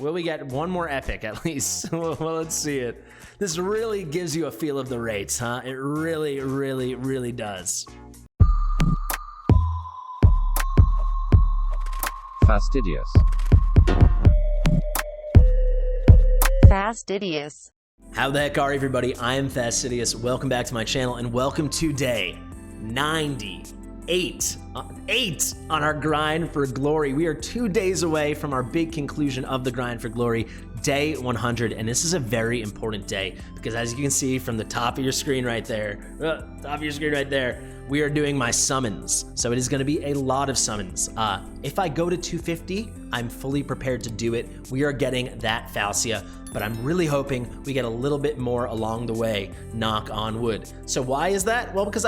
Will we get one more epic at least? Well, let's see it. This really gives you a feel of the rates, huh? It really, really, really does. Fastidious. Fastidious. How the heck are everybody? I am Fastidious. Welcome back to my channel and welcome to day 98 on our grind for glory. We are 2 days away from our big conclusion of the grind for glory, day 100, and this is a very important day because as you can see from the top of your screen right there, we are doing my summons. So it is going to be a lot of summons. If I go to 250, I'm fully prepared to do it. We are getting that Falcia, but I'm really hoping we get a little bit more along the way, knock on wood. So why is that? Well, because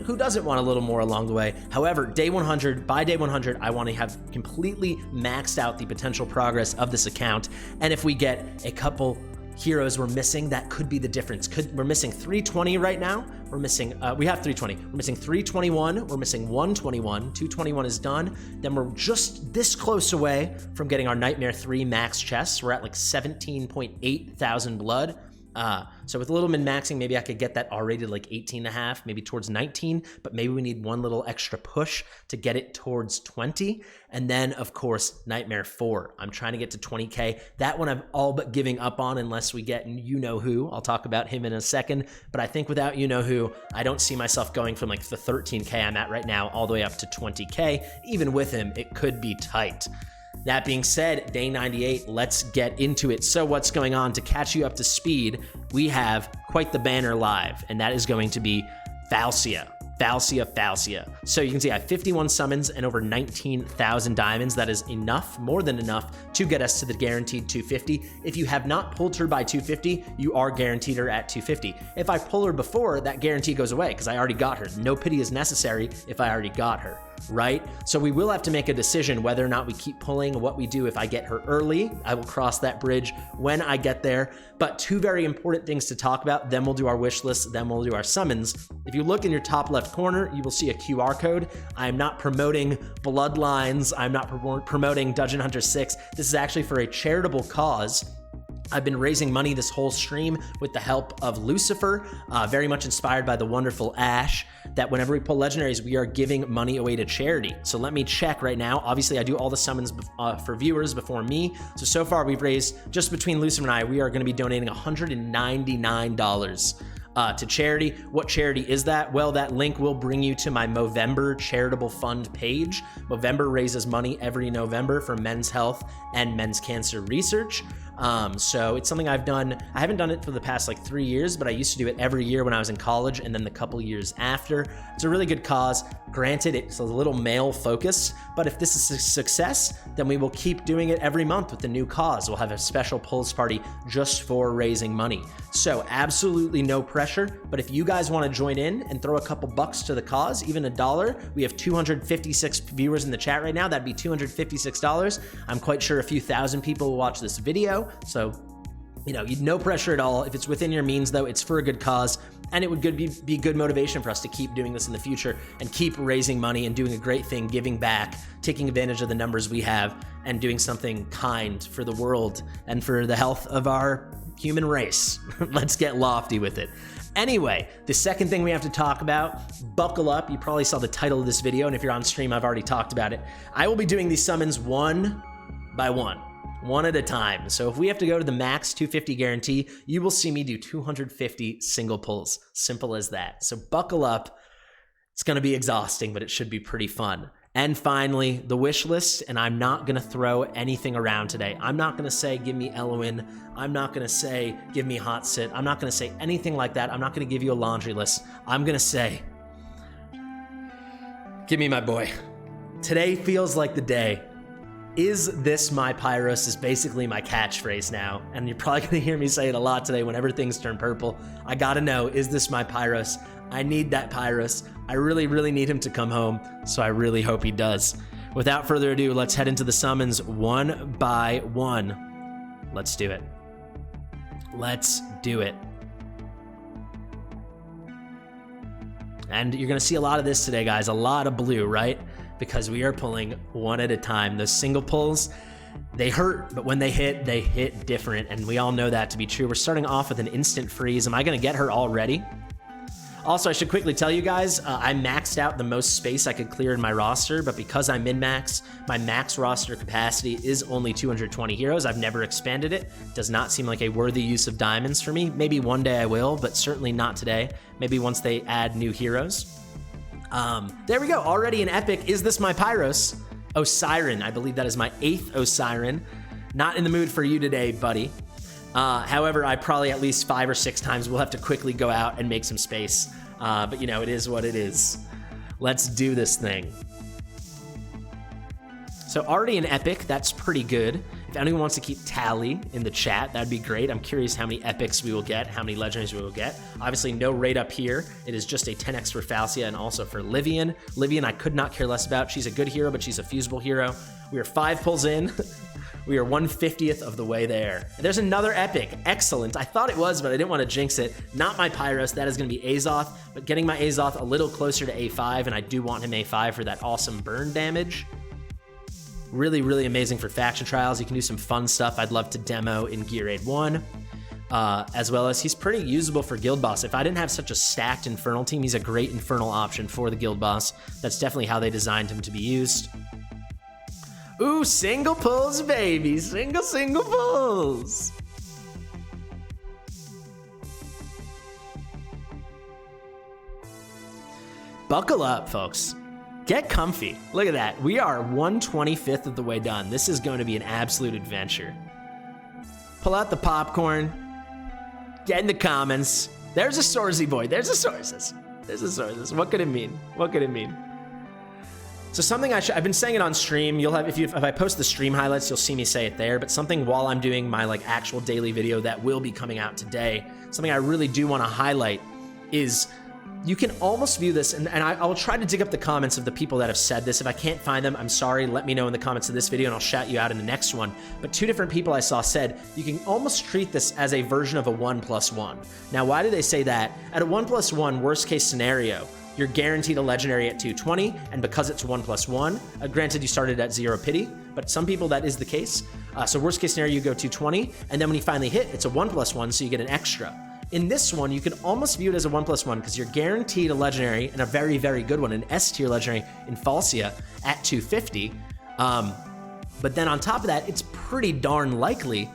who doesn't want a little more along the way? However, by day 100, I want to have completely maxed out the potential progress of this account. And if we get a couple heroes we're missing, that could be the difference. We're missing 320 right now. We have 320. We're missing 321. We're missing 121. 221 is done. Then we're just this close away from getting our Nightmare 3 max chests. We're at like 17.8 thousand blood. So with a little min-maxing, maybe I could get that already to like 18.5, maybe towards 19, but maybe we need one little extra push to get it towards 20. And then, of course, Nightmare 4. I'm trying to get to 20K. That one I'm all but giving up on unless we get you-know-who. I'll talk about him in a second. But I think without you-know-who, I don't see myself going from like the 13K I'm at right now all the way up to 20K. Even with him, it could be tight. That being said, day 98, let's get into it. So what's going on? To catch you up to speed, we have quite the banner live, and that is going to be Falcia. Falcia. So you can see I have 51 summons and over 19,000 diamonds. That is enough, more than enough, to get us to the guaranteed 250. If you have not pulled her by 250, you are guaranteed her at 250. If I pull her before, that guarantee goes away because I already got her. No pity is necessary if I already got her, right? So we will have to make a decision whether or not we keep pulling. What we do if I get her early, I will cross that bridge when I get there. But two very important things to talk about, then we'll do our wish list, then we'll do our summons. If you look in your top left corner, you will see a QR code. I am not promoting Bloodlines. I'm not promoting Dungeon Hunter 6. This is actually for a charitable cause. I've been raising money this whole stream with the help of Lucifer, very much inspired by the wonderful Ash, that whenever we pull legendaries, we are giving money away to charity. So let me check right now. Obviously, I do all the summons for viewers before me. So far, we've raised, just between Lucifer and I, we are going to be donating $199 to charity. What charity is that? Well, that link will bring you to my Movember charitable fund page. Movember raises money every November for men's health and men's cancer research. So it's something I've done. I haven't done it for the past like 3 years, but I used to do it every year when I was in college and then the couple years after. It's a really good cause. Granted, it's a little male focused, but if this is a success, then we will keep doing it every month with the new cause. We'll have a special pulse party just for raising money. So absolutely no pressure, but if you guys want to join in and throw a couple bucks to the cause, even $1, we have 256 viewers in the chat right now. That'd be $256. I'm quite sure a few thousand people will watch this video. So, no pressure at all. If it's within your means, though, it's for a good cause, and it would be good motivation for us to keep doing this in the future and keep raising money and doing a great thing, giving back, taking advantage of the numbers we have, and doing something kind for the world and for the health of our human race. Let's get lofty with it. Anyway, the second thing we have to talk about, buckle up. You probably saw the title of this video, and if you're on stream, I've already talked about it. I will be doing these summons one by one at a time. So if we have to go to the max 250 guarantee, you will see me do 250 single pulls. Simple as that. So buckle up. It's going to be exhausting, but it should be pretty fun. And finally, the wish list, and I'm not going to throw anything around today. I'm not going to say, give me Eloin. I'm not going to say, give me Hot Sit. I'm not going to say anything like that. I'm not going to give you a laundry list. I'm going to say, give me my boy. Today feels like the day. Is this my Pyros is basically my catchphrase now, and you're probably gonna hear me say it a lot today whenever things turn purple. I gotta know, is this my Pyros? I need that Pyros. I really, really need him to come home, so I really hope he does. Without further ado, let's head into the summons one by one. Let's do it. Let's do it. And you're gonna see a lot of this today, guys. A lot of blue, right? Because we are pulling one at a time. Those single pulls, They hurt, but when they hit different, and we all know that to be true. We're starting off with an instant freeze. Am I gonna get her already? Also, I should quickly tell you guys, I maxed out the most space I could clear in my roster, but because I'm min-max, my max roster capacity is only 220 heroes. I've never expanded it. Does not seem like a worthy use of diamonds for me. Maybe one day I will, but certainly not today. Maybe once they add new heroes. There we go, already an epic. Is this my Pyros? Osiren, I believe that is my 8th Osiren. Not in the mood for you today, buddy. However, I probably at least 5 or 6 times will have to quickly go out and make some space. But you know, it is what it is. Let's do this thing. So already an epic, that's pretty good. If anyone wants to keep tally in the chat, that'd be great. I'm curious how many epics we will get, how many legendaries we will get. Obviously no raid up here. It is just a 10x for Falcia and also for Livian. Livian I could not care less about. She's a good hero, but she's a fusible hero. We are 5 pulls in. We are 1/50th of the way there. There's another epic. Excellent. I thought it was, but I didn't want to jinx it. Not my Pyros. That is going to be Azoth, but getting my Azoth a little closer to A5, and I do want him A5 for that awesome burn damage. Really, really amazing for faction trials. You can do some fun stuff I'd love to demo in Gear Aid 1. As well as he's pretty usable for Guild Boss. If I didn't have such a stacked Infernal team, he's a great Infernal option for the Guild Boss. That's definitely how they designed him to be used. Ooh, single pulls, baby. Single pulls. Buckle up, folks. Get comfy. Look at that. We are 1/25th of the way done. This is going to be an absolute adventure. Pull out the popcorn. Get in the comments. There's a Sorsy boy. There's a Sources. There's a Sources. What could it mean? What could it mean? So something I've been saying it on stream. You'll have if I post the stream highlights, you'll see me say it there. But something while I'm doing my like actual daily video that will be coming out today. Something I really do want to highlight is you can almost view this, and I will try to dig up the comments of the people that have said this. If I can't find them, I'm sorry. Let me know in the comments of this video, and I'll shout you out in the next one. But 2 different people I saw said you can almost treat this as a version of a 1+1. Now, why do they say that? At a 1+1 worst case scenario, you're guaranteed a legendary at 220, and because it's 1+1, granted you started at 0 pity, but some people that is the case. So worst case scenario, you go 220, and then when you finally hit, it's a 1+1, so you get an extra. In this one, you can almost view it as a 1+1 because you're guaranteed a legendary, and a very, very good one, an S tier legendary in Falcia at 250. But then on top of that, it's pretty darn likely,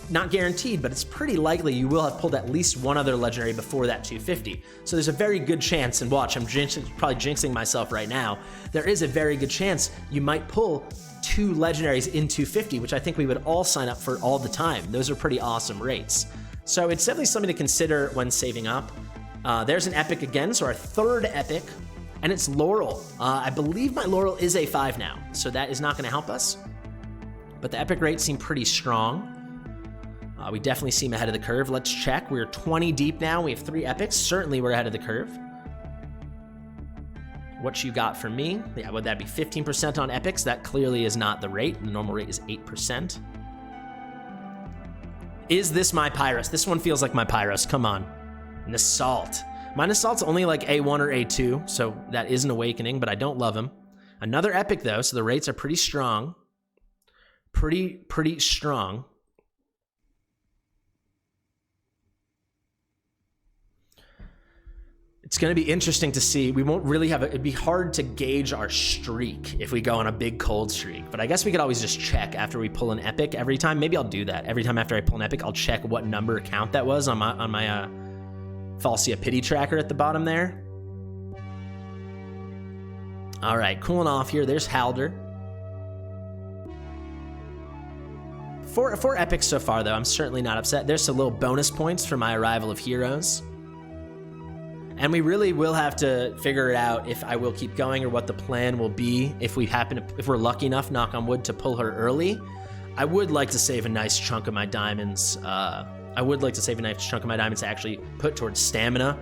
not guaranteed, but it's pretty likely you will have pulled at least one other legendary before that 250. So there's a very good chance, and watch, I'm probably jinxing myself right now. There is a very good chance you might pull 2 legendaries in 250, which I think we would all sign up for all the time. Those are pretty awesome rates. So it's definitely something to consider when saving up. There's an epic again, so our 3rd epic, and it's Laurel. I believe my Laurel is A5 now, so that is not going to help us. But the epic rates seem pretty strong. We definitely seem ahead of the curve. Let's check. We're 20 deep now. We have 3 epics. Certainly we're ahead of the curve. What you got for me? Yeah, would that be 15% on epics? That clearly is not the rate. The normal rate is 8%. Is this my Pyros? This one feels like my Pyros. Come on. An Assault. Mine Assault's only like A1 or A2, so that is an Awakening, but I don't love him. Another epic though, so the rates are pretty strong. Pretty strong. It's going to be interesting to see. We won't really have it'd be hard to gauge our streak if we go on a big cold streak, but I guess we could always just check after we pull an epic every time. Maybe I'll do that. Every time after I pull an epic, I'll check what number count that was on my Falcia pity tracker at the bottom there. All right, cooling off here. There's Halder. 4 epics so far though. I'm certainly not upset. There's some little bonus points for my arrival of heroes. And we really will have to figure it out if I will keep going or what the plan will be if we're lucky enough, knock on wood, to pull her early. I would like to save a nice chunk of my diamonds. I would like to save a nice chunk of my diamonds to actually put towards stamina.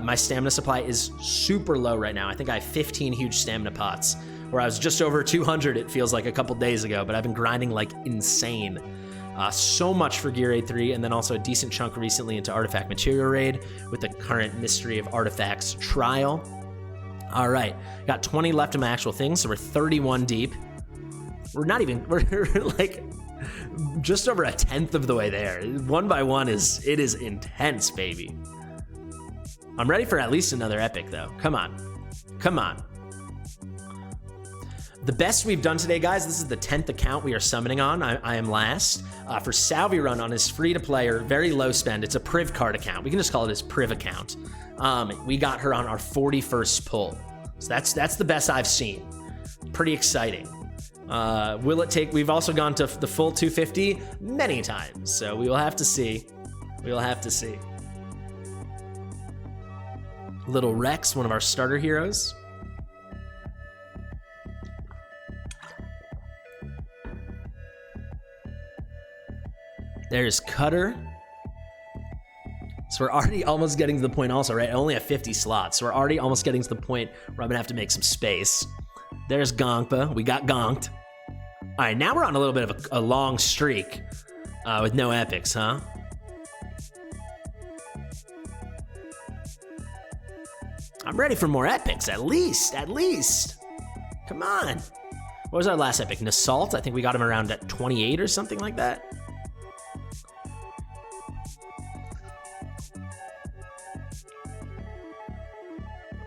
My stamina supply is super low right now. I think I have 15 huge stamina pots, where I was just over 200, it feels like a couple days ago, but I've been grinding like insane. So much for Gear Aid 3, and then also a decent chunk recently into Artifact Material Raid with the current Mystery of Artifacts trial. All right, got 20 left of my actual thing, so we're 31 deep. We're not even, we're like just over a 1/10 of the way there. 1 by 1 is intense, baby. I'm ready for at least another epic though. Come on, come on. The best we've done today, guys, this is the 10th account we are summoning on. I am last. For Salvi Run on his free-to-play or very low spend, it's a Priv card account. We can just call it his Priv account. We got her on our 41st pull. So that's the best I've seen. Pretty exciting. Will it take, we've also gone to the full 250 many times, so we will have to see. We will have to see. Little Rex, one of our starter heroes. There's Cutter. So we're already almost getting to the point also, right? I only have 50 slots, so we're already almost getting to the point where I'm gonna have to make some space. There's Gonkpa. We got gonked. All right, now we're on a little bit of a long streak with no epics, huh? I'm ready for more epics, at least. Come on. What was our last epic? Nassault? I think we got him around at 28 or something like that.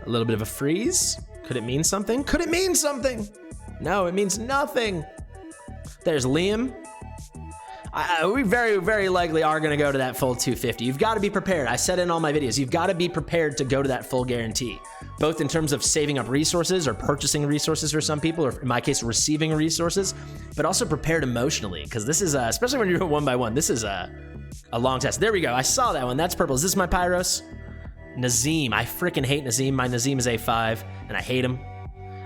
A little bit of a freeze. Could it mean something? Could it mean something? No, it means nothing. There's Liam. We very, very likely are gonna go to that full 250. You've gotta be prepared. I said in all my videos, you've gotta be prepared to go to that full guarantee, both in terms of saving up resources or purchasing resources for some people, or in my case, receiving resources, but also prepared emotionally, because this is, especially when you're doing 1 by 1, this is a long test. There we go, I saw that one, that's purple. Is this my Pyros? Nazim, I freaking hate Nazim. My Nazim is A5, and I hate him.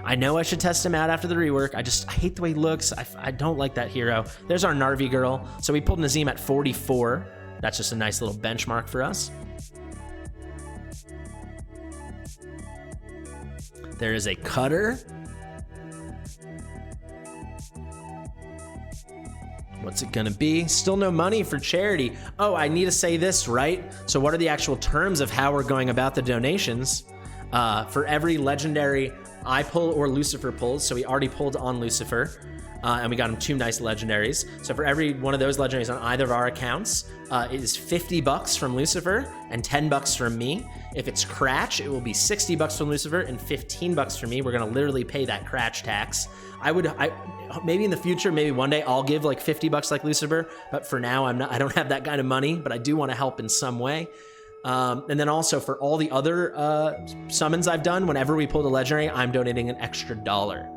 I know I should test him out after the rework. I hate the way he looks. I don't like that hero. There's our Narvi girl. So we pulled Nazim at 44. That's just a nice little benchmark for us. There is a Cutter. What's it gonna be? Still no money for charity. Oh, I need to say this, right? So what are the actual terms of how we're going about the donations? For every legendary I pull or Lucifer pulls, so we already pulled on Lucifer, and we got him 2 nice legendaries. So for every one of those legendaries on either of our accounts, it is $50 from Lucifer and $10 from me. If it's Cratch, it will be $60 from Lucifer and $15 from me. We're gonna literally pay that Cratch tax. Maybe in the future, maybe one day I'll give like $50 like Lucifer, but for now I don't have that kind of money, but I do want to help in some way. And then also for all the other summons I've done, whenever we pulled a legendary, I'm donating an extra $1.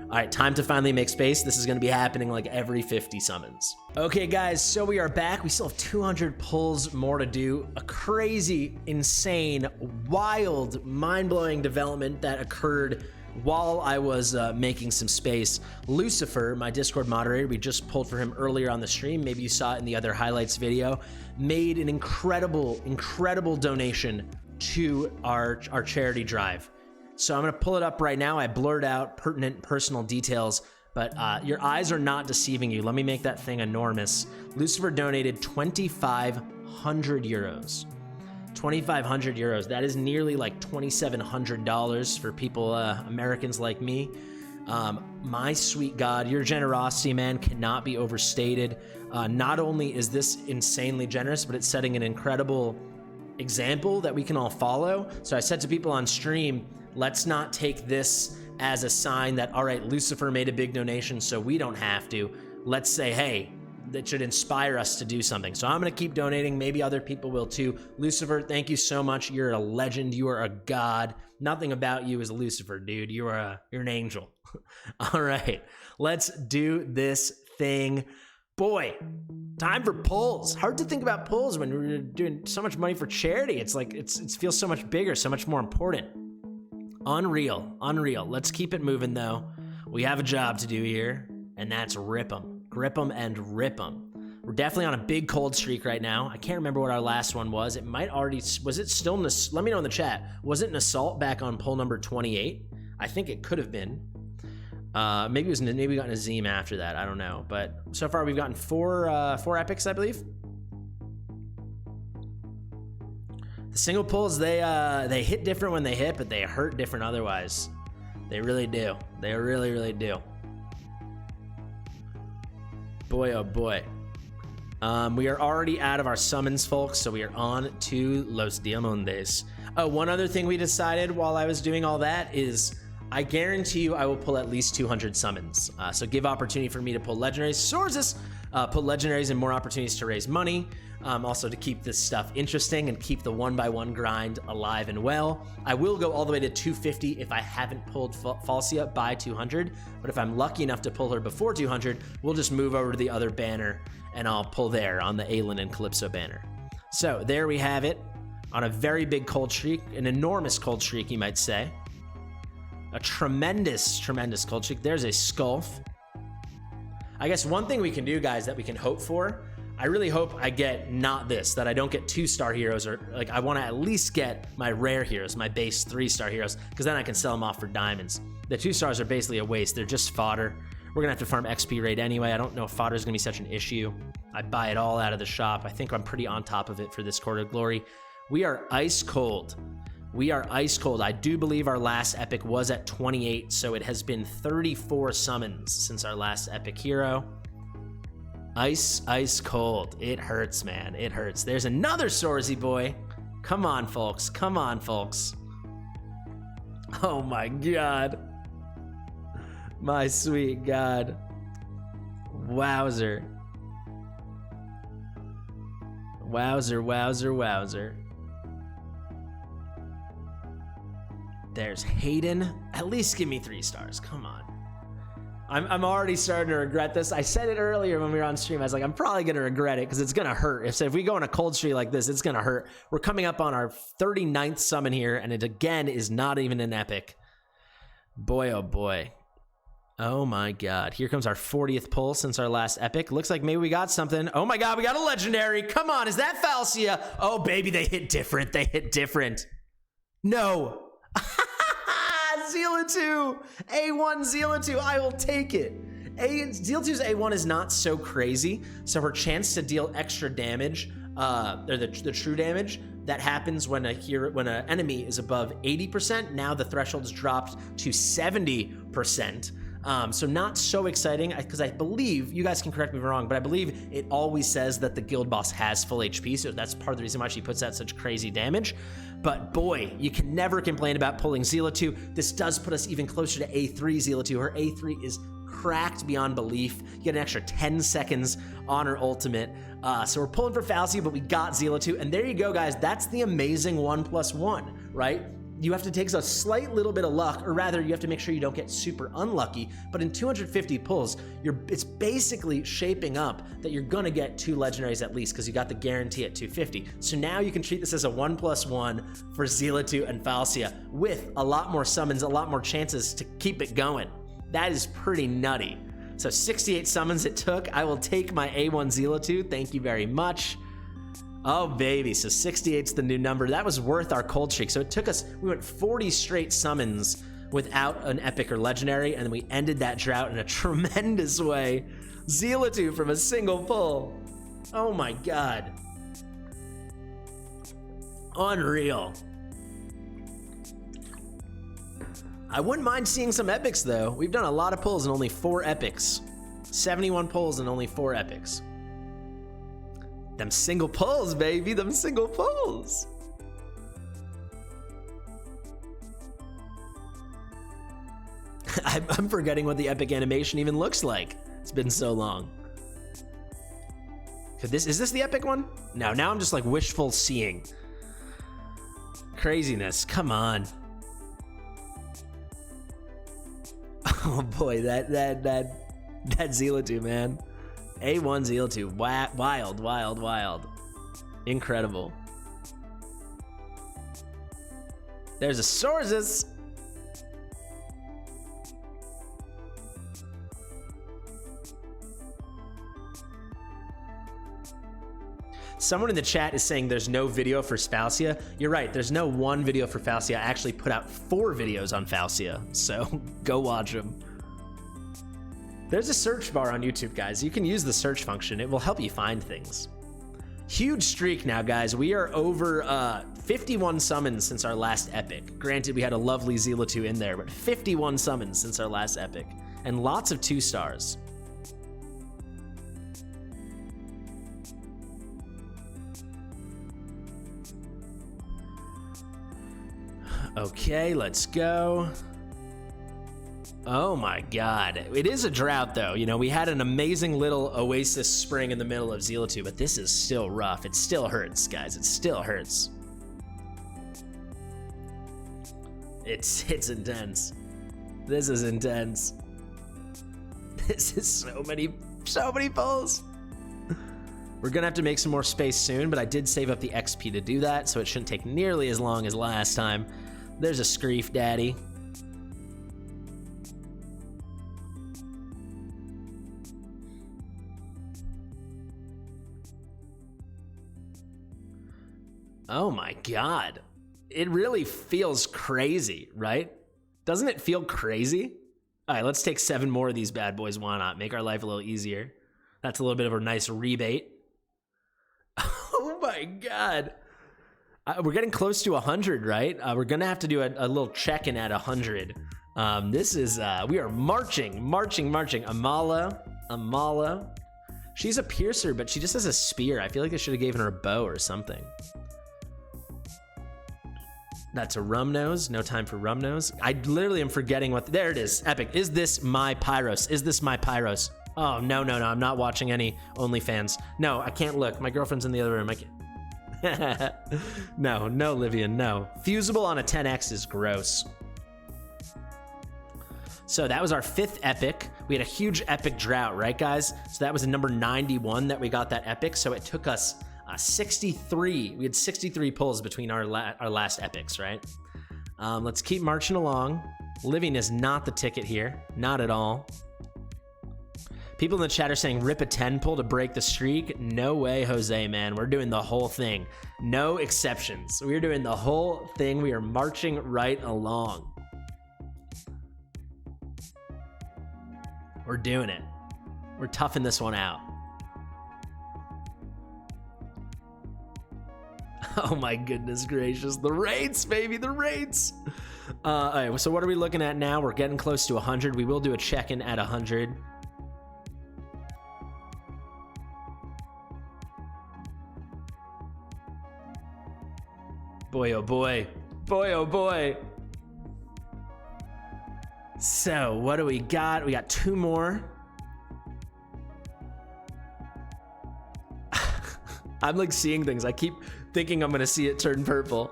All right, time to finally make space. This is gonna be happening like every 50 summons. Okay guys, so we are back. We still have 200 pulls more to do. A crazy, insane, wild, mind-blowing development that occurred while I was making some space. Lucifer, my Discord moderator, we just pulled for him earlier on the stream. Maybe you saw it in the other highlights video. Made an incredible, incredible donation to our charity drive. So I'm gonna pull it up right now. I blurred out pertinent personal details, but your eyes are not deceiving you. Let me make that thing enormous. Lucifer donated 2,500 euros. 2,500 euros. That is nearly like $2,700 for people, Americans like me. My sweet God, your generosity, man, cannot be overstated. Not only is this insanely generous, but it's setting an incredible example that we can all follow. So I said to people on stream, let's not take this as a sign that, all right, Lucifer made a big donation, so we don't have to. Let's say, hey, that should inspire us to do something. So I'm gonna keep donating. Maybe other people will too. Lucifer, thank you so much. You're a legend. You are a god. Nothing about you is Lucifer, dude. You're an angel. All right, let's do this thing. Boy, time for pulls. Hard to think about pulls when we're doing so much money for charity. It's like, it feels so much bigger, so much more important. Unreal, unreal. Let's keep it moving though. We have a job to do here, and that's rip them. Grip them and rip them. We're definitely on a big cold streak right now. I can't remember what our last one was. It might already, was it still, let me know in the chat. Was it an assault back on pull number 28? I think it could have been. Maybe we got Nazim after that. I don't know. But so far we've gotten four epics, I believe. The single pulls, they hit different when they hit, but they hurt different otherwise. They really do. They really, really do. Boy, oh boy. We are already out of our summons, folks, so we are on to Los Diamondes. Oh, one other thing we decided while I was doing all that is I guarantee you I will pull at least 200 summons. So give opportunity for me to pull legendaries. Sources, pull legendaries and more opportunities to raise money. Also to keep this stuff interesting and keep the 1x1 grind alive and well. I will go all the way to 250 if I haven't pulled Falcia by 200, but if I'm lucky enough to pull her before 200, we'll just move over to the other banner and I'll pull there on the AYLIN and Calypso banner. So there we have it on a very big cold streak, an enormous cold streak, you might say. A tremendous, tremendous cold streak. There's a Sculf. I guess one thing we can do, guys, that we can hope for, I really hope I get not this, that I don't get 2-star heroes, or like I want to at least get my rare heroes, my base 3-star heroes, because then I can sell them off for diamonds. The 2 stars are basically a waste. They're just fodder. We're gonna have to farm XP rate anyway. I don't know if fodder is gonna be such an issue. I buy it all out of the shop. I think I'm pretty on top of it for this Court of Glory. We are ice cold. We are ice cold. I do believe our last epic was at 28, so it has been 34 summons since our last epic hero. Ice cold. It hurts, man. It hurts. There's another Sorsy boy. Come on, folks. Come on, folks. Oh my God. My sweet God. Wowzer. Wowzer, wowzer, wowzer. There's Hayden. At least give me 3 stars. Come on. I'm already starting to regret this. I said it earlier when we were on stream. I was like, I'm probably going to regret it because it's going to hurt. If we go on a cold streak like this, it's going to hurt. We're coming up on our 39th summon here, and it again is not even an epic. Boy, oh boy. Oh my God. Here comes our 40th pull since our last epic. Looks like maybe we got something. Oh my God, we got a legendary. Come on, is that Falcia? Oh baby, they hit different. They hit different. No. Zealot2, A1 Zealot2, I will take it. Zealot2's A1 is not so crazy, so her chance to deal extra damage, or the true damage, that happens when an enemy is above 80%. Now the threshold is dropped to 70%. So not so exciting, because I believe, you guys can correct me if I'm wrong, but I believe it always says that the guild boss has full HP, so that's part of the reason why she puts out such crazy damage. But boy, you can never complain about pulling Zealot2. This does put us even closer to A3 Zealot2. Her A3 is cracked beyond belief. You get an extra 10 seconds on her ultimate. So we're pulling for Falcia, but we got Zealot2. And there you go, guys. That's the amazing 1+1, right? You have to take a slight little bit of luck, or rather you have to make sure you don't get super unlucky, but in 250 pulls, it's basically shaping up that you're gonna get 2 legendaries at least, because you got the guarantee at 250. So now you can treat this as a 1+1 for Zealot2 and Falcia, with a lot more summons, a lot more chances to keep it going. That is pretty nutty. So 68 summons it took. I will take my A1 Zealot2, thank you very much. Oh baby, so 68's the new number. That was worth our cold streak. So it took us, we went 40 straight summons without an epic or legendary, and then we ended that drought in a tremendous way. Zealot2 from a single pull. Oh my God. Unreal. I wouldn't mind seeing some epics though. We've done a lot of pulls and only 4 epics. 71 pulls and only 4 epics. Them single pulls, baby, them single pulls. I'm forgetting what the epic animation even looks like. It's been so long. Is this the epic one? No, now I'm just like wishful seeing. Craziness, come on. Oh boy, that Zealot2, man. A1 Zealot2, wild, wild, wild. Incredible. There's a Sorzis. Someone in the chat is saying there's no video for Falcia. You're right, there's no one video for Falcia. I actually put out 4 videos on Falcia, so go watch them. There's a search bar on YouTube, guys. You can use the search function. It will help you find things. Huge streak now, guys. We are over 51 summons since our last epic. Granted, we had a lovely Zealot2 in there, but 51 summons since our last epic. And lots of 2 stars. Okay, let's go. Oh my god. It is a drought though. You know, we had an amazing little oasis spring in the middle of Zealatu, but this is still rough. It still hurts, guys. It still hurts. It's intense. This is intense. This is so many pulls. We're gonna have to make some more space soon, but I did save up the XP to do that, so it shouldn't take nearly as long as last time. There's a Screef Daddy. Oh my god. It really feels crazy, right? Doesn't it feel crazy? All right, let's take 7 more of these bad boys. Why not? Make our life a little easier. That's a little bit of a nice rebate. Oh my god. We're getting close to 100, right? We're gonna have to do a little check-in at 100. This is, we are marching. Amala. She's a piercer, but she just has a spear. I feel like they should have given her a bow or something. That's a rum nose. No time for rum nose. I literally am forgetting what. There it is. Epic. Is this my Pyros? Is this my Pyros? Oh, no. I'm not watching any OnlyFans. No, I can't look. My girlfriend's in the other room. I can't. No, Livian, no. Fusible on a 10x is gross. So that was our 5th epic. We had a huge epic drought, right, guys? So that was a number 91 that we got that epic. So it took us 63. We had 63 pulls between our last epics, right? Let's keep marching along. Living is not the ticket here. Not at all. People in the chat are saying rip a 10 pull to break the streak. No way, Jose, man. We're doing the whole thing. No exceptions. We're doing the whole thing. We are marching right along. We're doing it. We're toughing this one out. Oh my goodness gracious. The rates, baby, the rates. All right, so what are we looking at now? We're getting close to 100. We will do a check-in at 100. Boy, oh boy. Boy, oh boy. So what do we got? We got 2 more. I'm like seeing things. I keep thinking I'm gonna see it turn purple.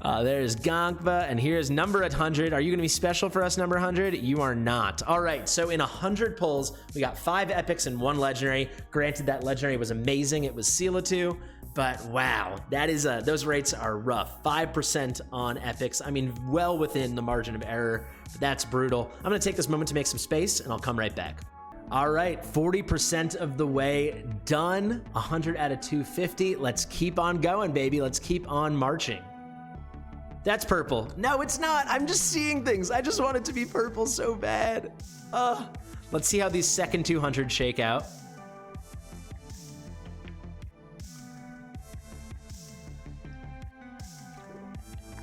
There's Gonkva, and here's number 100. Are you gonna be special for us, number 100? You are not. All right, so in 100 pulls, we got 5 epics and 1 legendary. Granted, that legendary was amazing. It was Zealatu, but wow, that is those rates are rough. 5% on epics. I mean, well within the margin of error. But that's brutal. I'm gonna take this moment to make some space, and I'll come right back. All right, 40% of the way done. 100 out of 250. Let's keep on going, baby. Let's keep on marching. That's purple. No, it's not. I'm just seeing things. I just want it to be purple so bad. Let's see how these second 200 shake out.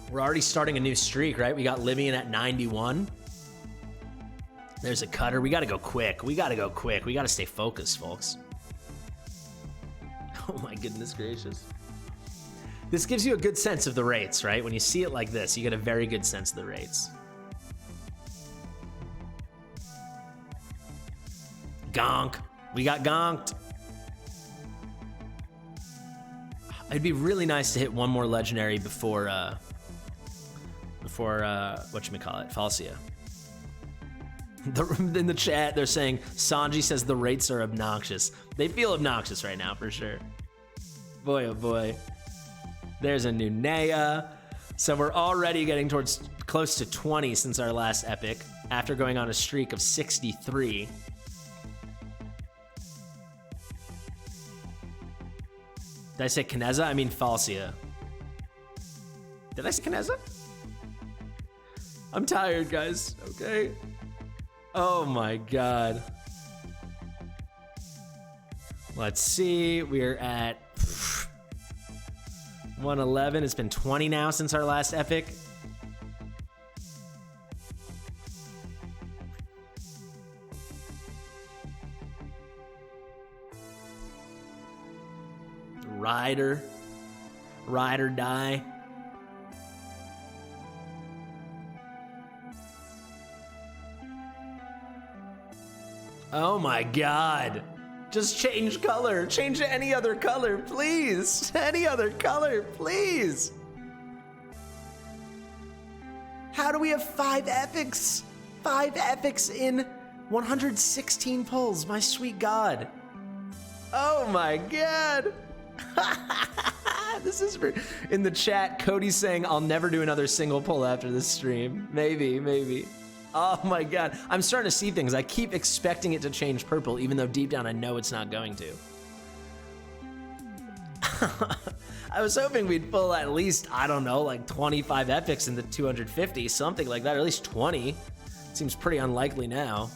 We're already starting a new streak, right? We got Livian at 91. There's a cutter. We gotta go quick. We gotta stay focused, folks. Oh my goodness gracious. This gives you a good sense of the rates, right? When you see it like this, you get a very good sense of the rates. Gonk. We got gonked. It'd be really nice to hit one more legendary before whatchamacallit, Falcia. In the chat, they're saying, Sanji says the rates are obnoxious. They feel obnoxious right now, for sure. Boy, oh boy. There's a new Nea. So we're already getting towards close to 20 since our last epic, after going on a streak of 63. Did I say Kineza? I mean Falcia. Did I say Kineza? I'm tired, guys, okay? Oh my god. Let's see, we're at 111. It's been 20 now since our last epic. Ride or die. Oh my God. Just change color. Change to any other color, please. Any other color, please. How do we have 5 epics? 5 epics in 116 pulls, my sweet God. Oh my God. This is in the chat, Cody's saying, I'll never do another single pull after this stream. Maybe, maybe. Oh my God. I'm starting to see things. I keep expecting it to change purple, even though deep down I know it's not going to. I was hoping we'd pull at least, I don't know, like 25 epics in the 250, something like that, or at least 20. Seems pretty unlikely now.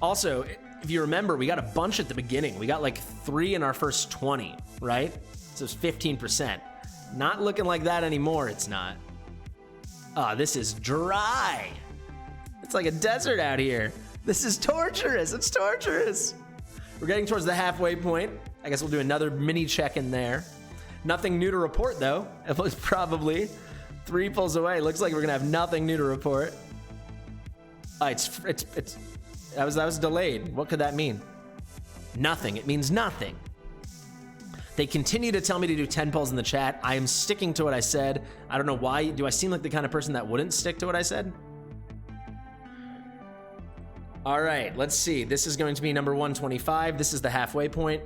Also, if you remember, we got a bunch at the beginning. We got like 3 in our first 20, right? So it's 15%. Not looking like that anymore, it's not. Oh, this is dry. It's like a desert out here. This is torturous, it's torturous. We're getting towards the halfway point. I guess we'll do another mini check in there. Nothing new to report though. It was probably 3 pulls away. Looks like we're gonna have nothing new to report. That was delayed. What could that mean? Nothing. It means nothing. They continue to tell me to do 10 pulls in the chat. I am sticking to what I said. I don't know why. Do I seem like the kind of person that wouldn't stick to what I said? All right, let's see. This is going to be number 125. This is the halfway point.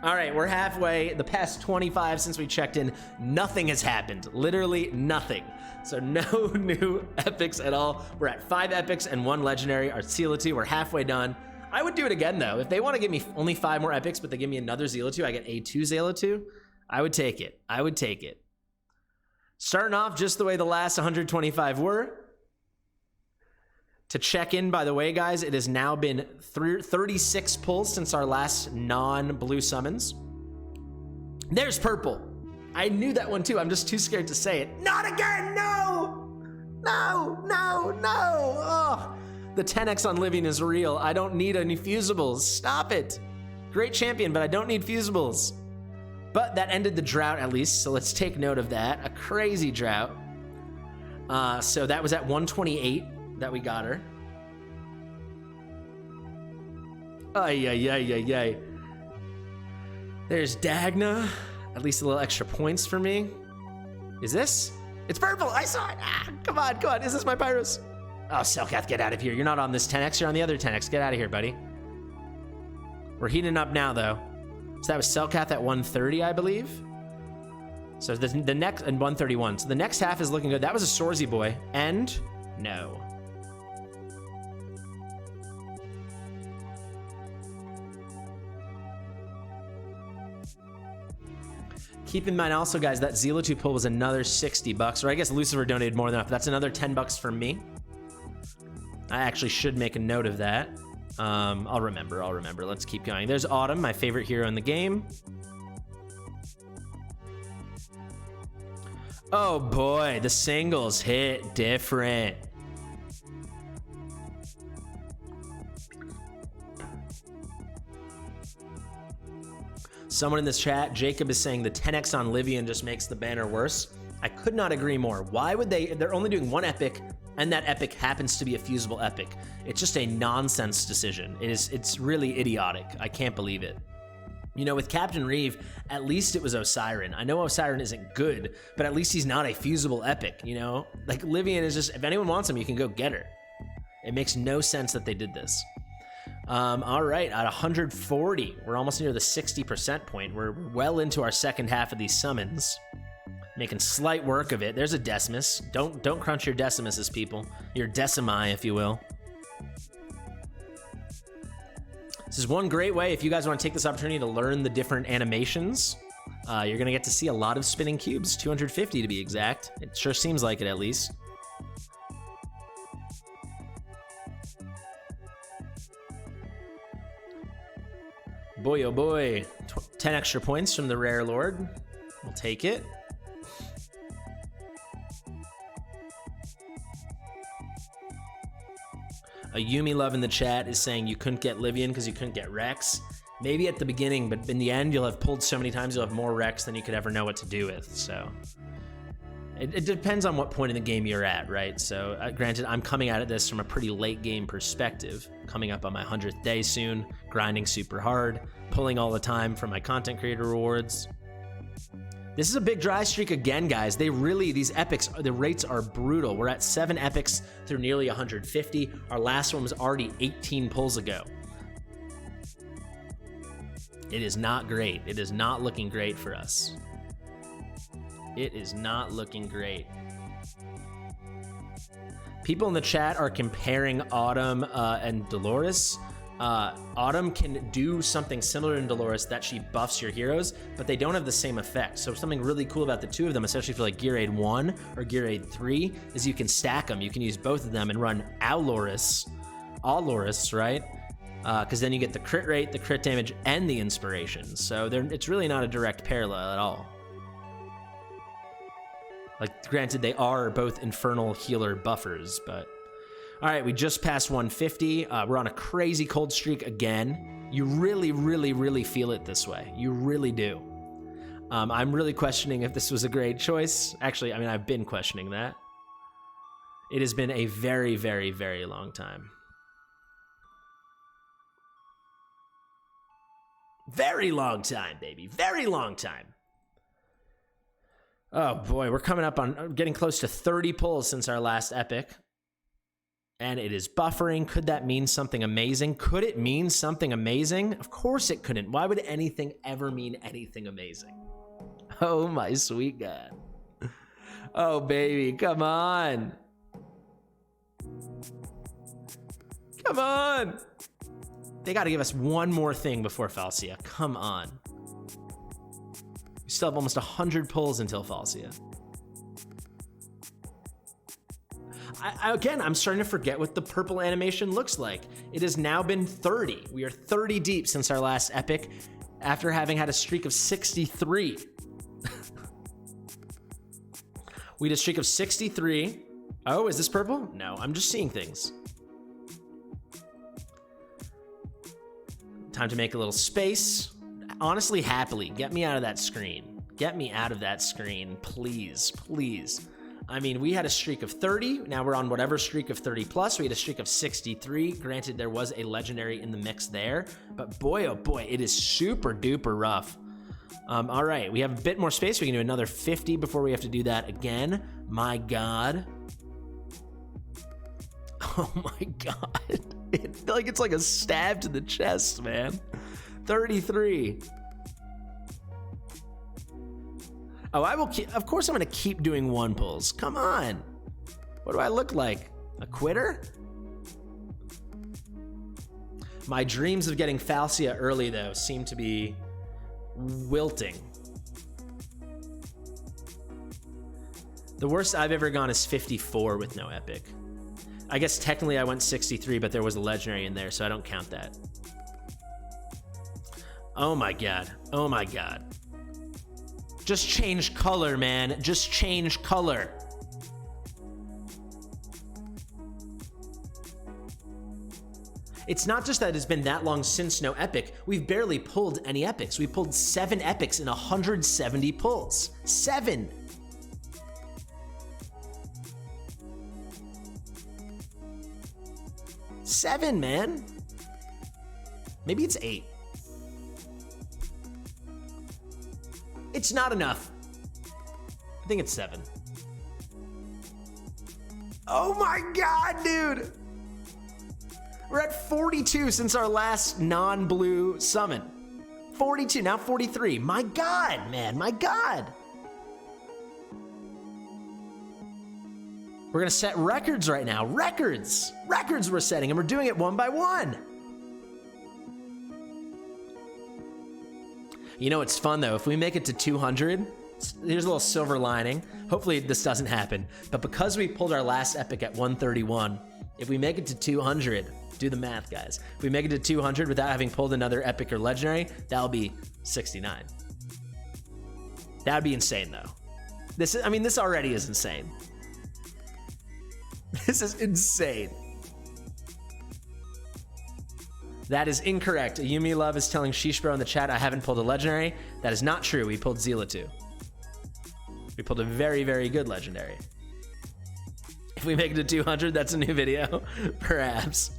All right, we're halfway. The past 25 since we checked in, nothing has happened. Literally nothing. So no new epics at all. We're at 5 epics and 1 legendary. Our Zealotue, we're halfway done. I would do it again though. If they want to give me only 5 more epics, but they give me another Zealotue, I get A2 Zealotue, I would take it. I would take it. Starting off just the way the last 125 were. To check in, by the way, guys, it has now been 36 pulls since our last non-blue summons. There's purple. I knew that one too. I'm just too scared to say it. Not again, no! No, no, no! Oh, the 10x on Livian is real. I don't need any fusibles. Stop it. Great champion, but I don't need fusibles. But that ended the drought at least, so let's take note of that. A crazy drought. So that was at 128. That we got her. Ay, ay, ay, ay, ay. There's Dagna. At least a little extra points for me. Is this? It's purple. I saw it. Ah, come on, come on. Is this my Pyros? Oh, Selkath, get out of here. You're not on this 10x. You're on the other 10x. Get out of here, buddy. We're heating up now, though. So that was Selkath at 130, I believe. So the next, and 131. So the next half is looking good. That was a Sorsy boy. And no. Keep in mind also, guys, that Zealotue pull was another 60 bucks, or I guess Lucifer donated more than enough. That's another 10 bucks from me. I actually should make a note of that. I'll remember. Let's keep going. There's Autumn, my favorite hero in the game. Oh boy, the singles hit different. Someone in this chat, Jacob, is saying the 10x on Livian just makes the banner worse. I could not agree more. Why would they're only doing 1 epic, and that epic happens to be a fusible epic. It's just a nonsense decision. It's really idiotic. I can't believe it. You know, with Captain Reeve, at least it was Osiren. I know Osiren isn't good, but at least he's not a fusible epic, you know? Like, Livian is just, if anyone wants him, you can go get her. It makes no sense that they did this. All right, at 140, we're almost near the 60% point. We're well into our second half of these summons. Making slight work of it. There's a Decimus. Don't crunch your Decimuses, people. Your Decimi, if you will. This is one great way, if you guys want to take this opportunity to learn the different animations, you're gonna get to see a lot of spinning cubes, 250 to be exact. It sure seems like it, at least. Boy, oh boy, 10 extra points from the Rare Lord. We'll take it. A Yumi Love in the chat is saying you couldn't get Livian because you couldn't get Rex. Maybe at the beginning, but in the end, you'll have pulled so many times, you'll have more Rex than you could ever know what to do with, so. It depends on what point in the game you're at, right? So granted, I'm coming at this from a pretty late game perspective, coming up on my 100th day soon, grinding super hard, pulling all the time for my content creator rewards. This is a big dry streak again, guys. These epics, the rates are brutal. We're at 7 epics through nearly 150. Our last one was already 18 pulls ago. It is not great. It is not looking great for us. It is not looking great. People in the chat are comparing Autumn and Dolores. Autumn can do something similar to Dolores that she buffs your heroes, but they don't have the same effect. So something really cool about the two of them, especially for like Gear Aid 1 or Gear Aid 3, is you can stack them. You can use both of them and run Auloris, right? Because then you get the crit rate, the crit damage, and the inspiration. So it's really not a direct parallel at all. Like, granted, they are both infernal healer buffers, but... All right, we just passed 150. We're on a crazy cold streak again. You really, really, really feel it this way. You really do. I'm really questioning if this was a great choice. Actually, I mean, I've been questioning that. It has been a very, very, very long time. Very long time, baby. Very long time. Oh boy, we're coming up on getting close to 30 pulls since our last epic. And it is buffering. Could that mean something amazing? Could it mean something amazing? Of course it couldn't. Why would anything ever mean anything amazing? Oh my sweet God. Oh baby, come on. Come on. They got to give us one more thing before Falcia. Come on. We still have almost 100 pulls until Falcia. Again, I'm starting to forget what the purple animation looks like. It has now been 30. We are 30 deep since our last epic, after having had a streak of 63. We had a streak of 63. Oh, is this purple? No, I'm just seeing things. Time to make a little space. Honestly, happily, get me out of that screen. Get me out of that screen, please, please. I mean, we had a streak of 30. Now we're on whatever streak of 30 plus. We had a streak of 63. Granted, there was a legendary in the mix there, but boy, oh boy, it is super duper rough. All right, we have a bit more space. We can do another 50 before we have to do that again. My God. Oh my God. It's like a stab to the chest, man. 33. Oh, I will keep, of course I'm gonna keep doing 1 pulls. Come on. What do I look like? A quitter? My dreams of getting Falcia early, though, seem to be wilting. The worst I've ever gone is 54 with no epic. I guess technically I went 63, but there was a legendary in there, so I don't count that. Oh my God. Oh my God. Just change color, man. Just change color. It's not just that it's been that long since no epic. We've barely pulled any epics. We pulled 7 epics in 170 pulls. 7. Seven, man. Maybe it's 8. It's not enough. I think it's 7. Oh my God, dude. We're at 42 since our last non-blue summon. 42, now 43. My God, man, my God. We're gonna set records right now. Records we're setting, and we're doing it one by one. You know, it's fun though. If we make it to 200, here's a little silver lining. Hopefully this doesn't happen. But because we pulled our last epic at 131, if we make it to 200, do the math, guys. If we make it to 200 without having pulled another epic or legendary, that'll be 69. That'd be insane though. This already is insane. This is insane. That is incorrect. Yumi Love is telling Sheesh Bro in the chat I haven't pulled a legendary. That is not true. We pulled Zila too. We pulled a very, very good legendary. If we make it to 200, that's a new video, perhaps.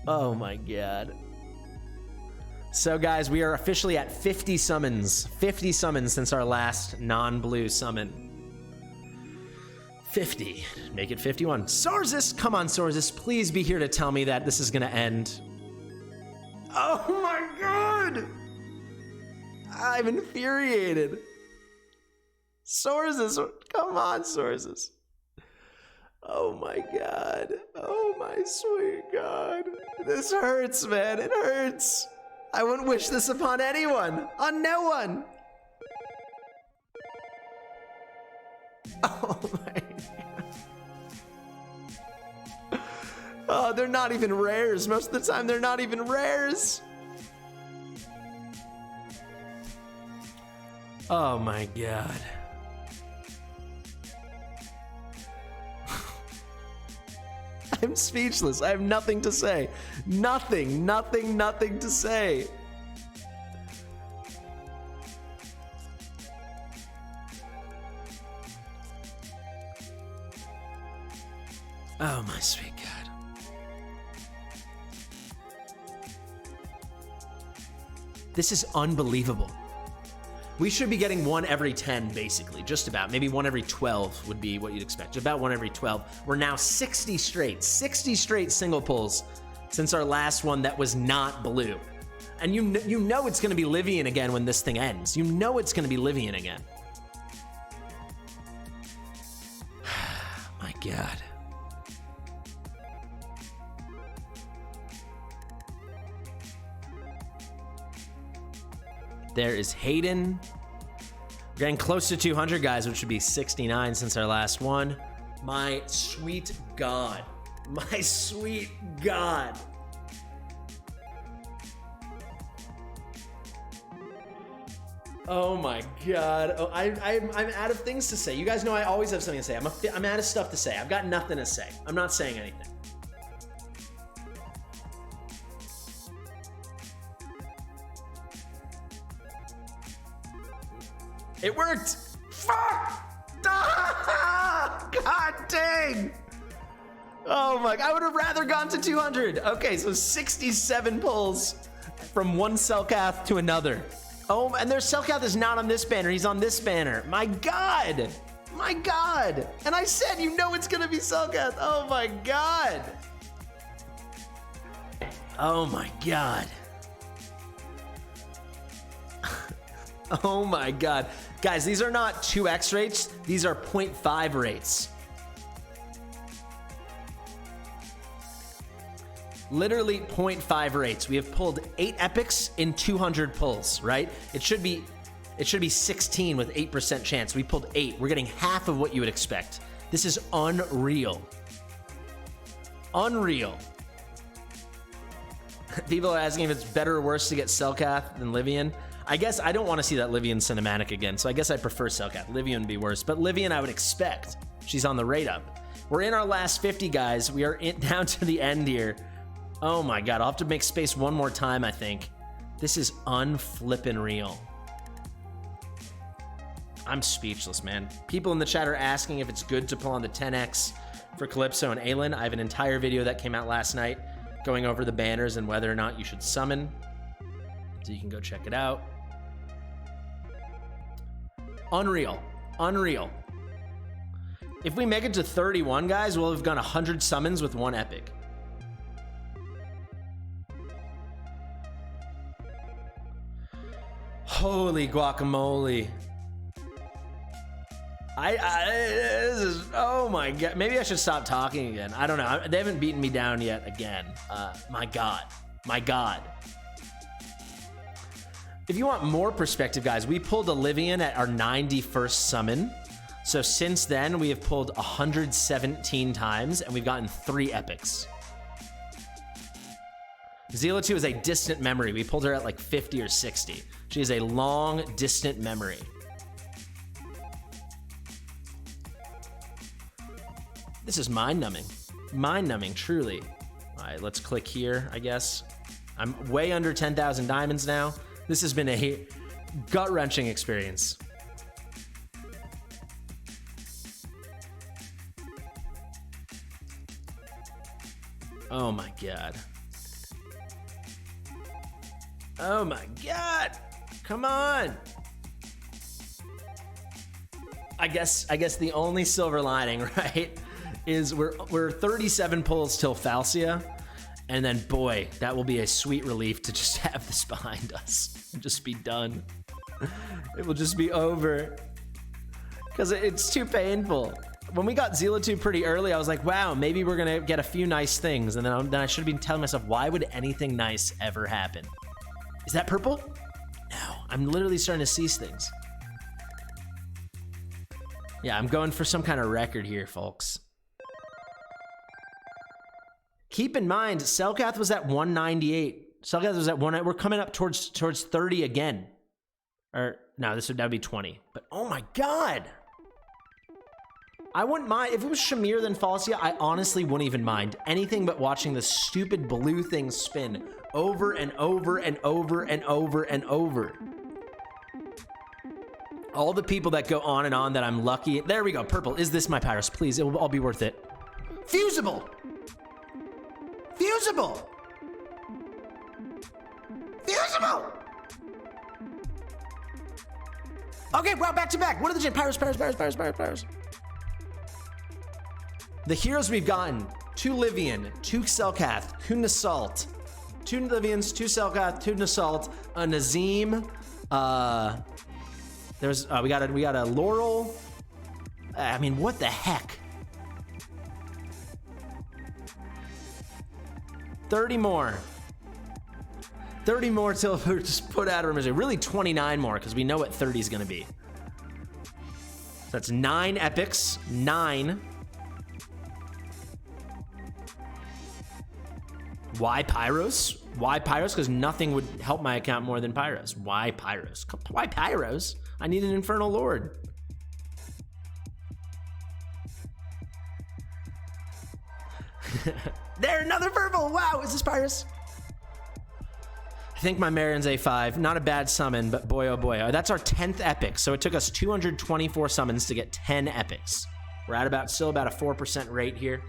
Oh my God. So guys, we are officially at 50 summons. 50 summons since our last non-blue summon. 50. Make it 51. Sorzis, come on, Sorzis. Please be here to tell me that this is gonna end. Oh my God! I'm infuriated. Sorzis, come on, Sorzis. Oh my God. Oh my sweet God. This hurts, man. It hurts. I wouldn't wish this upon anyone. On no one. Oh my God. Oh, they're not even rares. Most of the time, they're not even rares. Oh my God. I'm speechless. I have nothing to say. Nothing to say. Oh my sweet God. This is unbelievable. We should be getting one every 10, basically, just about. Maybe one every 12 would be what you'd expect. About one every 12. We're now 60 straight single pulls since our last one that was not blue. And you know it's gonna be Livian again when this thing ends. You know it's gonna be Livian again. My God. There is Hayden. We're getting close to 200, guys, which would be 69 since our last one. My sweet God. My sweet God. Oh my God. Oh, I'm out of things to say. You guys know I always have something to say. I'm out of stuff to say. I've got nothing to say. I'm not saying anything. It worked! Fuck! Ah! God dang! Oh my, I would have rather gone to 200. Okay, so 67 pulls from one Selkath to another. Oh, and their Selkath is not on this banner, he's on this banner. My God! My God! And I said, you know it's gonna be Selkath. Oh my God! Oh my God. Oh my God. Guys, these are not 2x rates, these are 0.5 rates. Literally 0.5 rates. We have pulled 8 epics in 200 pulls, right? It should be 16 with 8% chance. We pulled 8. We're getting half of what you would expect. This is unreal. Unreal. People are asking if it's better or worse to get Selkath than Livian. I guess I don't want to see that Livian cinematic again, so I guess I prefer Selkath. Livian would be worse, but Livian I would expect. She's on the rate up. We're in our last 50, guys. We are down to the end here. Oh my God, I'll have to make space one more time, I think. This is unflippin' real. I'm speechless, man. People in the chat are asking if it's good to pull on the 10x for Calypso and AYLIN. I have an entire video that came out last night going over the banners and whether or not you should summon. So you can go check it out. Unreal. Unreal. If we make it to 31, guys, we'll have gone 100 summons with 1 epic. Holy guacamole. This is, oh my God. Maybe I should stop talking again. I don't know. They haven't beaten me down yet again. My God. My God. If you want more perspective, guys, we pulled a Livian at our 91st summon. So since then, we have pulled 117 times, and we've gotten 3 epics. Zila 2 is a distant memory. We pulled her at like 50 or 60. She is a long, distant memory. This is mind-numbing. Mind-numbing, truly. All right, let's click here, I guess. I'm way under 10,000 diamonds now. This has been a gut-wrenching experience. Oh my god. Oh my god. Come on. I guess the only silver lining, right, is we're 37 pulls till Falcia, and then boy, that will be a sweet relief to just have this behind us and just be done. It will just be over because it's too painful. When we got Zealotube pretty early, I was like, wow, maybe we're gonna get a few nice things, and then I should have been telling myself, why would anything nice ever happen? Is that purple? No, I'm literally starting to seize things. Yeah, I'm going for some kind of record here, folks. Keep in mind, Selkath was at 198. Selkath was at 1. We're coming up towards 30 again. Or no, that would be 20. But oh my god, I wouldn't mind if it was Shamir than Falcia. I honestly wouldn't even mind anything but watching the stupid blue thing spin over and over and over and over and over. All the people that go on and on that I'm lucky. There we go. Purple. Is this my Pyrus? Please, it will all be worth it. Fusible. Fusible. Fusible. Okay, well, back to back. What are the Pyrus, Pyrus, Pyrus, Pyrus, Pyrus, Pyrus. The heroes we've gotten: 2 Livian, 2 Selkath, 2 Nasalt, 2 Livians, 2 Selkath, 2 Nasalt, a Nazim. We got a Laurel. I mean, what the heck? 30 more. 30 more till we're just put out of our misery. Really 29 more, because we know what 30 is going to be. That's 9 epics. 9. Why Pyros? Why Pyros? Because nothing would help my account more than Pyros. Why Pyros? Why Pyros? I need an Infernal Lord. There, another purple. Wow, is this Pyros? I think my Marin's A5. Not a bad summon, but boy, oh boy. Oh, that's our 10th epic. So it took us 224 summons to get 10 epics. We're at still about a 4% rate here.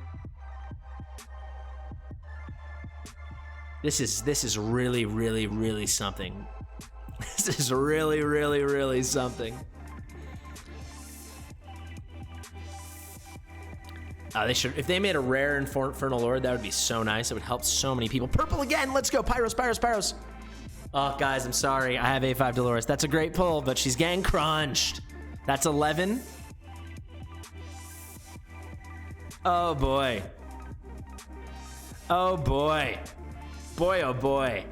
This is really, really, really something. This is really, really, really something. They should, if they made a rare Infernal Lord, that would be so nice. It would help so many people. Purple again, let's go. Pyros, Pyros, Pyros. Oh, guys, I'm sorry. I have A5 Dolores. That's a great pull, but she's getting crunched. That's 11. Oh, boy. Oh, boy. Boy, oh, boy.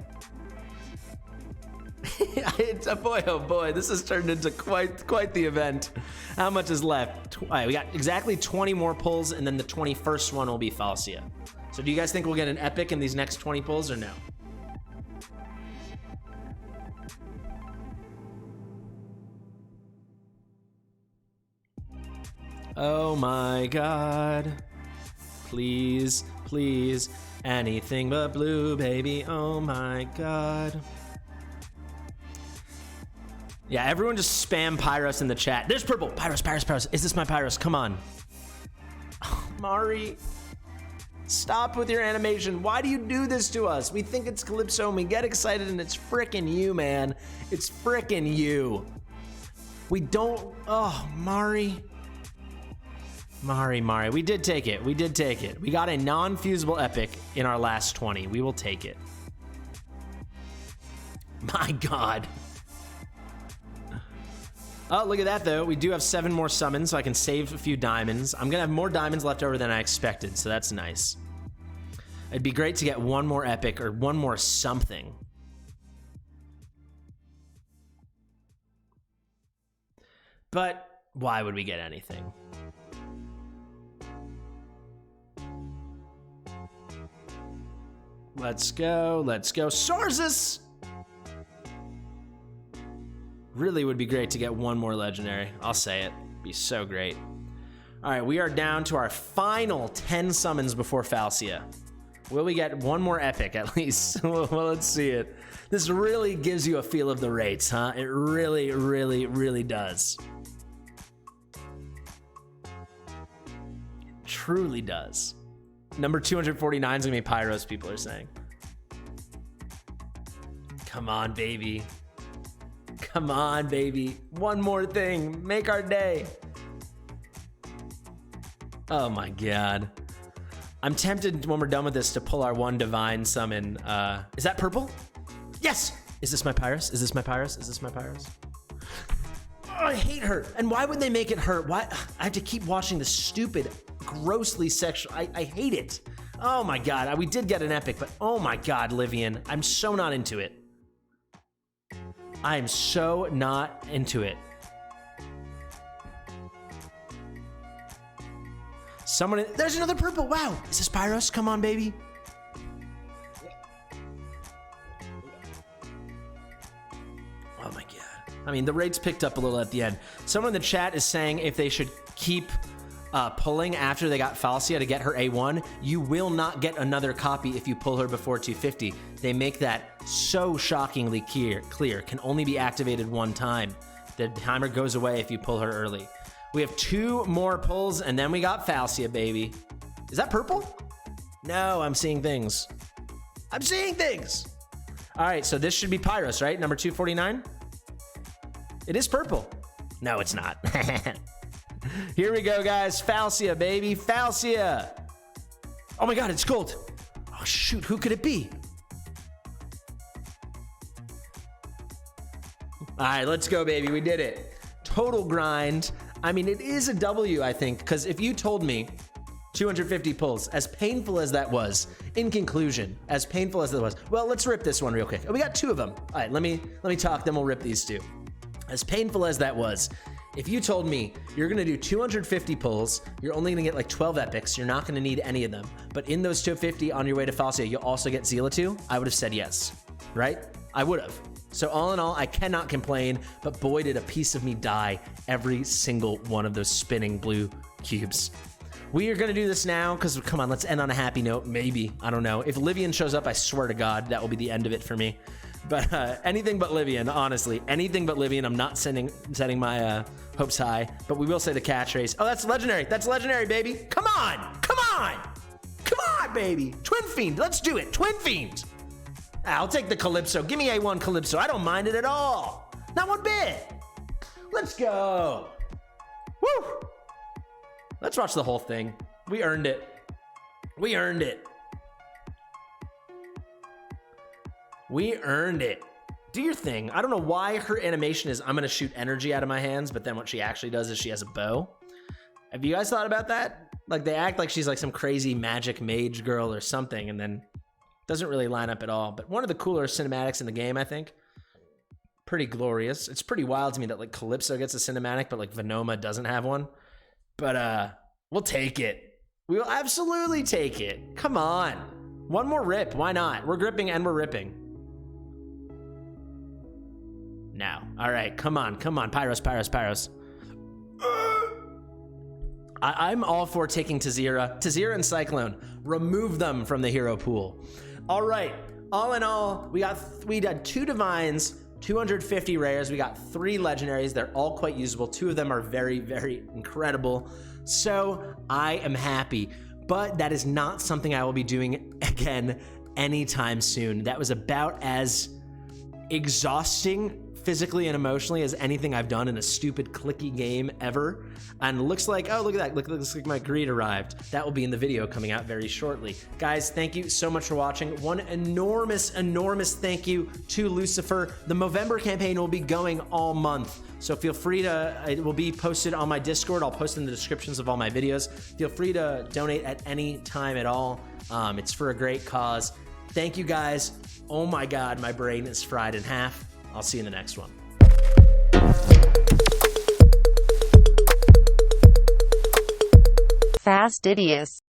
It's a boy, oh, boy. This has turned into quite the event. How much is left? All right, we got exactly 20 more pulls, and then the 21st one will be Falcia. So do you guys think we'll get an epic in these next 20 pulls or no? Oh my god. Please, please. Anything but blue, baby. Oh my god. Yeah, everyone just spam Pyros in the chat. There's purple. Pyros, Pyros, Pyros. Is this my Pyros? Come on. Oh, Mari. Stop with your animation. Why do you do this to us? We think it's Calypso and we get excited and it's frickin' you, man. It's frickin' you. We don't... Oh, Mari. Mari. We did take it. We did take it. We got a non-fusible epic in our last 20. We will take it. My god. Oh, look at that, though. We do have 7 more summons, so I can save a few diamonds. I'm going to have more diamonds left over than I expected, so that's nice. It'd be great to get one more epic or one more something. But why would we get anything? Let's go. Let's go. Sources! Really would be great to get one more legendary. I'll say it. Be so great. All right, we are down to our final 10 summons before Falcia. Will we get one more epic at least? Well, let's see it. This really gives you a feel of the rates, huh? It really, really, really does. It truly does. Number 249 is gonna be Pyros, people are saying. Come on, baby. Come on, baby. One more thing. Make our day. Oh my God. I'm tempted when we're done with this to pull our one divine summon. Is that purple? Yes! Is this my Pyros? Is this my Pyros? Is this my Pyros? Oh, I hate her. And why would they make it hurt? Why? I have to keep watching this stupid, grossly sexual. I hate it. Oh my God. We did get an epic, but oh my God, Livian. I'm so not into it. I'm so not into it. Someone, there's another purple. Wow. Is this Pyros? Come on, baby. Oh my God. I mean, the rates picked up a little at the end. Someone in the chat is saying if they should keep pulling after they got Falcia to get her A1. You will not get another copy if you pull her before 250. They make that so shockingly clear. Can only be activated one time. The timer goes away if you pull her early. We have 2 more pulls, and then we got Falcia, baby. Is that purple? No, I'm seeing things. I'm seeing things. All right, so this should be Pyros, right? Number 249? It is purple. No, it's not. Here we go, guys. Falcia, baby. Falcia. Oh my God, it's gold. Oh shoot, who could it be? All right, let's go, baby. We did it. Total grind. I mean, it is a W, I think, because if you told me 250 pulls, as painful as that was, in conclusion, as painful as that was, well, let's rip this one real quick. We got 2 of them. All right, let me talk, then we'll rip these 2. As painful as that was, if you told me you're gonna do 250 pulls, you're only gonna get like 12 epics, you're not gonna need any of them, but in those 250 on your way to Falcia, you'll also get Zila 2, I would have said yes, right? I would have. So all in all, I cannot complain, but boy, did a piece of me die every single one of those spinning blue cubes. We are gonna do this now, because come on, let's end on a happy note, maybe, I don't know. If Livian shows up, I swear to God, that will be the end of it for me. But anything but Livian, honestly, anything but Livian. I'm not setting my hopes high, but we will say the catchphrase. Oh, that's legendary. That's legendary, baby. Come on. Come on. Come on, baby. Twin Fiend. Let's do it. Twin Fiend. I'll take the Calypso. Give me A1 Calypso. I don't mind it at all. Not one bit. Let's go. Woo. Let's watch the whole thing. We earned it. We earned it. We earned it. Do your thing. I don't know why her animation is I'm gonna shoot energy out of my hands, but then what she actually does is she has a bow. Have you guys thought about that? Like they act like she's like some crazy magic mage girl or something, and then doesn't really line up at all. But one of the cooler cinematics in the game, I think. Pretty glorious. It's pretty wild to me that like Calypso gets a cinematic, but like Venoma doesn't have one. But we'll take it. We will absolutely take it. Come on. One more rip. Why not? We're gripping and we're ripping. Now. All right, come on, come on. Pyros, Pyros, Pyros. I'm all for taking Tazira. Tazira and Cyclone. Remove them from the hero pool. All right, all in all, we had 2 divines, 250 rares. We got 3 legendaries. They're all quite usable. 2 of them are very, very incredible. So I am happy, but that is not something I will be doing again anytime soon. That was about as exhausting physically and emotionally as anything I've done in a stupid clicky game ever. And looks like, oh, look at that. Looks like my greed arrived. That will be in the video coming out very shortly. Guys, thank you so much for watching. One enormous, enormous thank you to Lucifer. The Movember campaign will be going all month. So feel free to, it will be posted on my Discord. I'll post in the descriptions of all my videos. Feel free to donate at any time at all. It's for a great cause. Thank you guys. Oh my God, my brain is fried in half. I'll see you in the next one. Fastidious.